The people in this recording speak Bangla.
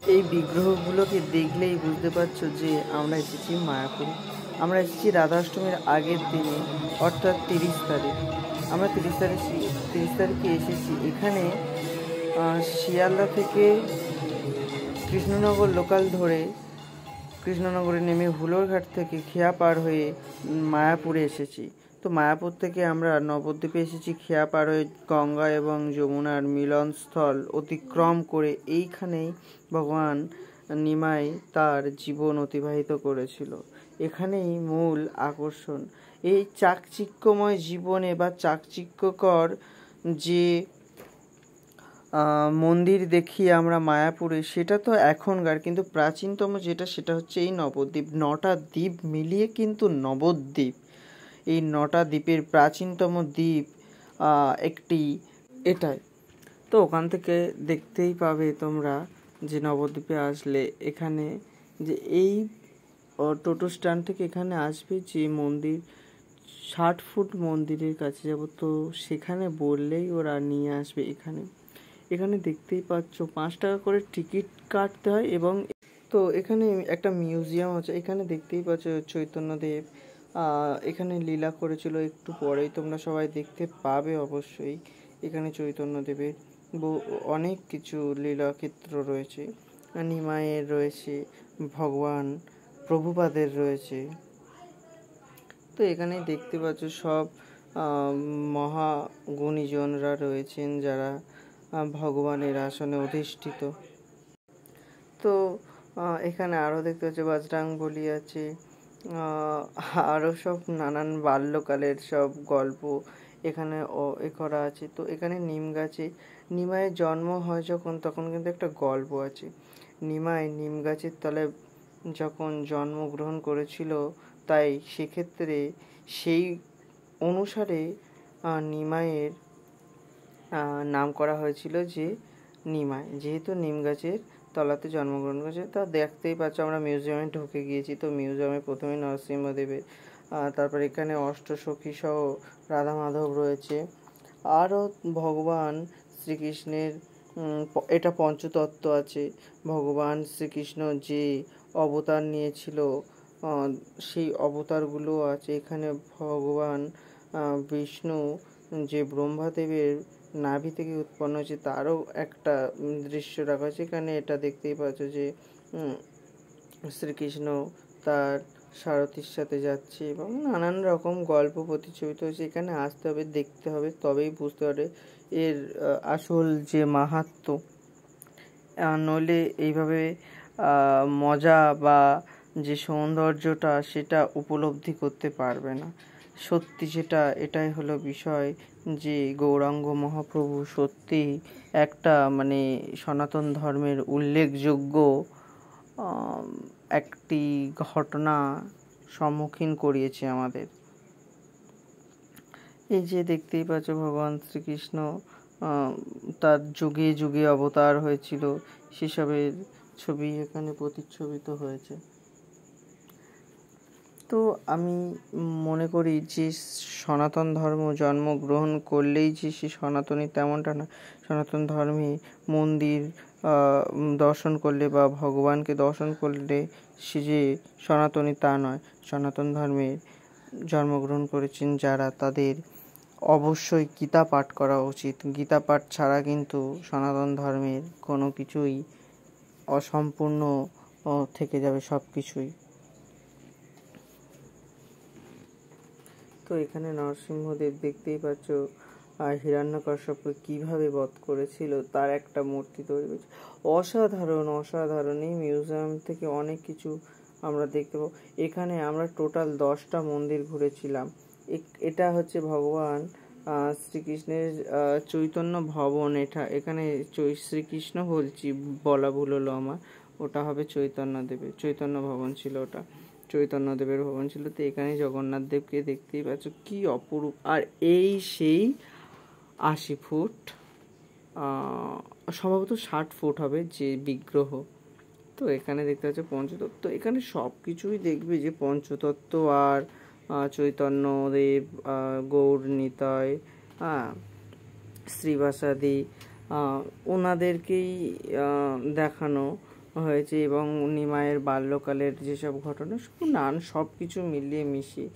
এই বিগ্রহগুলোকে দেখলেই বুঝতে পারছো যে আমরা এসেছি মায়াপুরে। আমরা এসেছি রাধাষ্টমীর আগের দিনে, অর্থাৎ 30 তারিখ। আমরা 30 তারিখে এসেছি এখানে। শিয়ালদা থেকে কৃষ্ণনগর লোকাল ধরে কৃষ্ণনগরে নেমে হুলোরঘাট থেকে খেয়া পার হয়ে মায়াপুরে এসেছি। তো মায়াপুর থেকে আমরা নবদ্বীপে এসেছি খেয়া পার হয়ে গঙ্গা এবং যমুনার মিলনস্থল অতিক্রম করে এইখানেই ভগবান নিমাই তার জীবন অতিবাহিত করেছিল। এখানেই মূল আকর্ষণ। এই চাকচিক্যময় জীবনে বা চাকচিক্যকর যে মন্দির দেখি আমরা মায়াপুরে, সেটা তো এখনকার, কিন্তু প্রাচীনতম যেটা সেটা হচ্ছে এই নবদ্বীপ। 9টা দ্বীপ মিলিয়ে কিন্তু নবদ্বীপ। এই 9টা দ্বীপের প্রাচীনতম দ্বীপ একটি এটাই। তো ওখান থেকে দেখতেই পাবে তোমরা যে নবদ্বীপে আসলে এখানে যে এই টোটো স্ট্যান্ড থেকে এখানে আসবে যে মন্দির, 60 ফুট মন্দিরের কাছে যাব, তো সেখানে বললেই ওরা নিয়ে আসবে। এখানে দেখতেই পাচ্ছ 5 টাকা করে টিকিট কাটতে হয়। এবং তো এখানে একটা মিউজিয়াম আছে, এখানে দেখতেই পাচ্ছ চৈতন্যদেব এখানে লীলা করেছিল। একটু পরেই তোমরা সবাই দেখতে পাবে অবশ্যই। এখানে চৈতন্যদেবের অনেক কিছু লীলাক্ষেত্র রয়েছে, নিমাইয়ের রয়েছে, ভগবান প্রভুপাদের রয়েছে। তো এখানে দেখতে পাচ্ছ সব মহাগুণীজনরা রয়েছেন যারা ভগবানের আসনে অধিষ্ঠিত। তো এখানে আরও দেখতে পাচ্ছি বজরংবলী আছে, আরও সব নানান বাল্যকালের সব গল্প এখানে করা আছে। তো এখানে নিম গাছে নিমাইয়ের জন্ম হয় যখন, তখন কিন্তু একটা গল্প আছে। নিমাই নিম গাছের তলায় যখন জন্মগ্রহণ করেছিল, তাই সেক্ষেত্রে সেই অনুসারে নিমাইয়ের নাম করা হয়েছিল যে নিমাই, যেহেতু নিম গাছের তলাতে জন্মগ্রহণ করেছে। তা দেখতেই পাচ্ছ আমরা মিউজিয়ামে ঢুকে গিয়েছি। তো মিউজিয়ামে প্রথমে নরসিংহদেবের, তারপর এখানে অষ্টসখী সহ রাধা মাধব রয়েছে। আরও ভগবান শ্রীকৃষ্ণের এটা পঞ্চতত্ত্ব আছে। ভগবান শ্রীকৃষ্ণ যে অবতার নিয়েছিল সেই অবতারগুলো আছে এখানে। ভগবান বিষ্ণু যে ব্রহ্মাদেবের নাভি থেকে উৎপন্ন হয়েছে তারও একটা দৃশ্য রাখা হয়েছে এখানে। এটা দেখতেই পাচ্ছ যে শ্রীকৃষ্ণ তার সারথীর সাথে যাচ্ছে এবং নানান রকম গল্প প্রতিচ্ছবিত হয়েছে। এখানে আসতে হবে, দেখতে হবে, তবেই বুঝতে পারবে এর আসল যে মাহাত্ম্য। নইলে এইভাবে মজা বা যে সৌন্দর্যটা সেটা উপলব্ধি করতে পারবে না। সত্যি যেটা, এটাই হলো বিষয় যে গৌরাঙ্গ মহাপ্রভু সত্যি একটা মানে সনাতন ধর্মের উল্লেখযোগ্য একটি ঘটনা সম্মুখীন করিয়েছে আমাদের। এই যে দেখতেই পাচ্ছ ভগবান শ্রীকৃষ্ণ তার যুগে যুগে অবতার হয়েছিল, সেসবের ছবি এখানে প্রতিচ্ছবিত হয়েছে। তো আমি মনে করি যে সনাতন ধর্ম জন্মগ্রহণ করলেই যে সে সনাতনী তেমনটা না। সনাতন ধর্মে মন্দির দর্শন করলে বা ভগবানকে দর্শন করলে সে যে সনাতনী তা নয়। সনাতন ধর্মে জন্মগ্রহণ করেছেন যারা, তাদের অবশ্যই গীতা পাঠ করা উচিত। গীতা পাঠ ছাড়া কিন্তু সনাতন ধর্মের কোনো কিছুই অসম্পূর্ণ থেকে যাবে, সব কিছুই। তো এখানে নরসিংহদেব দেখতেই পাচ্ছ হিরণ্যকশ্যপকে কিভাবে বধ করেছিল তার একটা মূর্তি তৈরি করেছে। অসাধারণ অসাধারণ। এই মিউজিয়াম থেকে অনেক কিছু আমরা দেখতে পাবো। এখানে আমরা টোটাল 10টা মন্দির ঘুরেছিলাম। এটা হচ্ছে ভগবান শ্রীকৃষ্ণের চৈতন্য ভবন। এখানে শ্রীকৃষ্ণ বলছি, বলা ভুল হলো আমার, ওটা হবে চৈতন্যদেবের। চৈতন্য ভবন ছিল ওটা, চৈতন্যদেবের ভবন ছিল। তো এখানে জগন্নাথ দেবকে দেখতেই পাচ্ছ, কি অপরূপ। আর এই সেই 80 ফুট সম্ভবত 60 ফুট হবে যে বিগ্রহ। তো এখানে দেখতে পাচ্ছ পঞ্চতত্ত্ব। এখানে সব কিছুই দেখবে যে পঞ্চতত্ত্ব আর চৈতন্যদেব, গৌর নিতাই, শ্রীবাসাদি, ওনাদেরকেই দেখানো হয়েছে এবং নিমাইয়ের বাল্যকালের যেসব ঘটনা সব কিছু মিলিয়ে মিশিয়ে